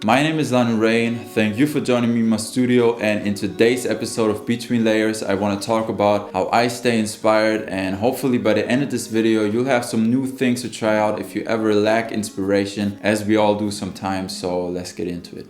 My name is londonrain. Thank you for joining me in my studio, and in today's episode of Between Layers I want to talk about how I stay inspired, and hopefully by the end of this video you'll have some new things to try out if you ever lack inspiration, as we all do sometimes. So let's get into it.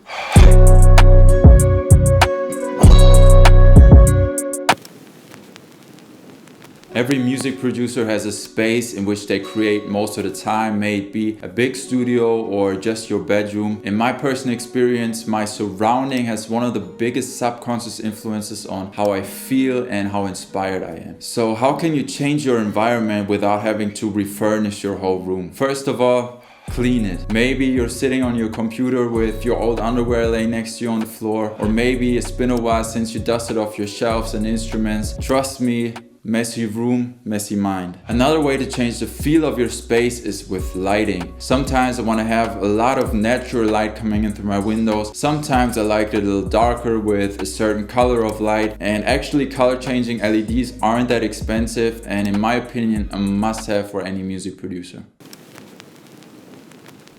Every music producer has a space in which they create most of the time, may it be a big studio or just your bedroom. In my personal experience, my surrounding has one of the biggest subconscious influences on how I feel and how inspired I am. So how can you change your environment without having to refurnish your whole room? First of all, clean it. Maybe you're sitting on your computer with your old underwear laying next to you on the floor, or maybe it's been a while since you dusted off your shelves and instruments. Trust me, messy room, messy mind. Another way to change the feel of your space is with lighting. Sometimes I want to have a lot of natural light coming in through my windows. Sometimes I like it a little darker with a certain color of light. And actually color changing LEDs aren't that expensive, and in my opinion a must-have for any music producer.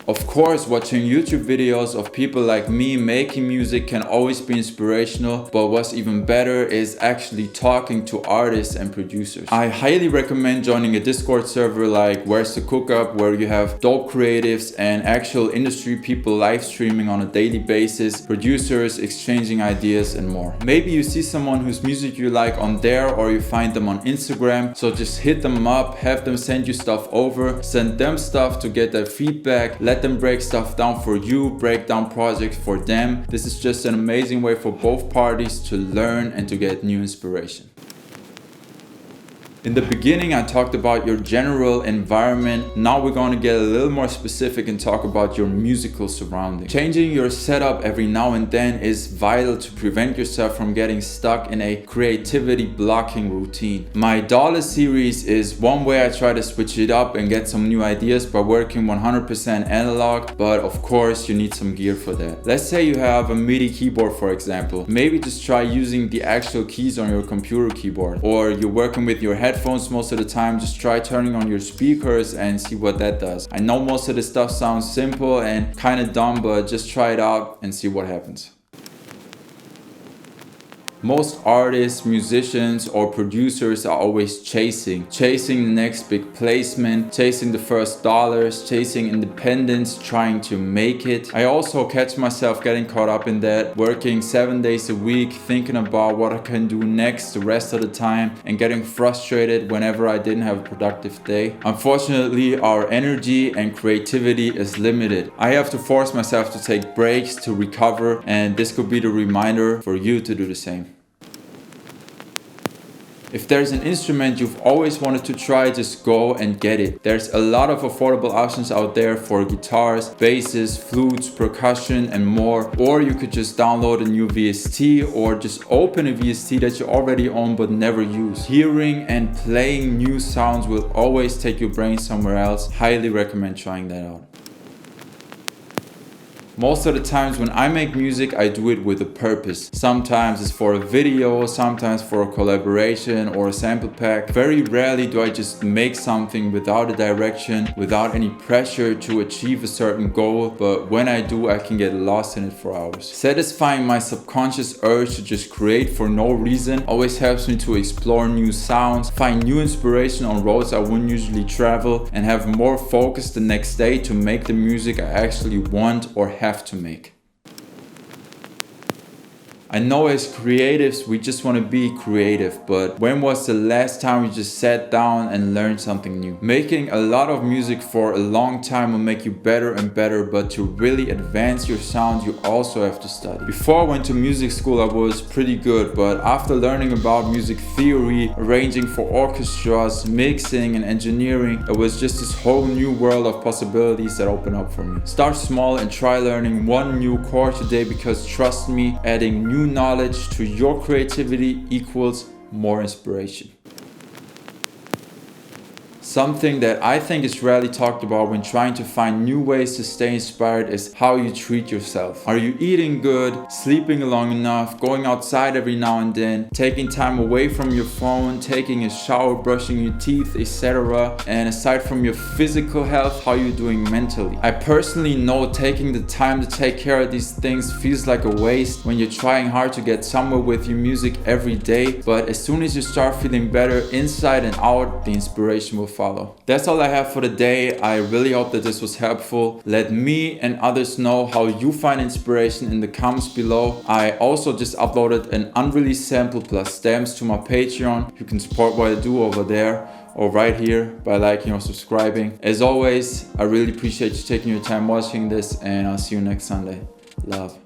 Of course, watching YouTube videos of people like me making music can always be inspirational, but what's even better is actually talking to artists and producers. I highly recommend joining a Discord server like Where's the Cookup, where you have dope creatives and actual industry people live streaming on a daily basis, producers exchanging ideas and more. Maybe you see someone whose music you like on there, or you find them on Instagram, so just hit them up, have them send you stuff over, send them stuff to get their feedback, let them break stuff down for you, break down projects for them. This is just an amazing way for both parties to learn and to get new inspiration. In the beginning I talked about your general environment. Now we're going to get a little more specific and talk about your musical surroundings. Changing your setup every now and then is vital to prevent yourself from getting stuck in a creativity blocking routine. My Dollar series is one way I try to switch it up and get some new ideas by working 100% analog, but of course you need some gear for that. Let's say you have a MIDI keyboard, for example. Maybe just try using the actual keys on your computer keyboard, or you're working with your headphones most of the time, just try turning on your speakers and see what that does. I know most of this stuff sounds simple and kind of dumb, but just try it out and see what happens. Most artists, musicians, or producers are always chasing the next big placement, chasing the first dollars, chasing independence, trying to make it. I also catch myself getting caught up in that, working 7 days a week, thinking about what I can do next the rest of the time, and getting frustrated whenever I didn't have a productive day. Unfortunately, our energy and creativity is limited. I have to force myself to take breaks to recover, and this could be the reminder for you to do the same. If there's an instrument you've always wanted to try, just go and get it. There's a lot of affordable options out there for guitars, basses, flutes, percussion and more. Or you could just download a new VST, or just open a VST that you already own but never use. Hearing and playing new sounds will always take your brain somewhere else. Highly recommend trying that out. Most of the times when I make music, I do it with a purpose. Sometimes it's for a video, sometimes for a collaboration or a sample pack. Very rarely do I just make something without a direction, without any pressure to achieve a certain goal, but when I do, I can get lost in it for hours. Satisfying my subconscious urge to just create for no reason always helps me to explore new sounds, find new inspiration on roads I wouldn't usually travel, and have more focus the next day to make the music I actually want or have to make. I know as creatives we just want to be creative, but when was the last time you just sat down and learned something new? Making a lot of music for a long time will make you better and better, but to really advance your sound you also have to study. Before I went to music school I was pretty good, but after learning about music theory, arranging for orchestras, mixing and engineering, it was just this whole new world of possibilities that opened up for me. Start small and try learning one new chord today, because trust me, adding new knowledge to your creativity equals more inspiration. Something that I think is rarely talked about when trying to find new ways to stay inspired is how you treat yourself. Are you eating good, sleeping long enough, going outside every now and then, taking time away from your phone, taking a shower, brushing your teeth, etc.? And aside from your physical health, how are you doing mentally? I personally know taking the time to take care of these things feels like a waste when you're trying hard to get somewhere with your music every day, but as soon as you start feeling better inside and out, the inspiration will follow. That's all I have for the day. I really hope that this was helpful. Let me and others know how you find inspiration in the comments below. I also just uploaded an unreleased sample plus stamps to my Patreon. You can support what I do over there or right here by liking or subscribing. As always, I really appreciate you taking your time watching this, and I'll see you next Sunday. Love.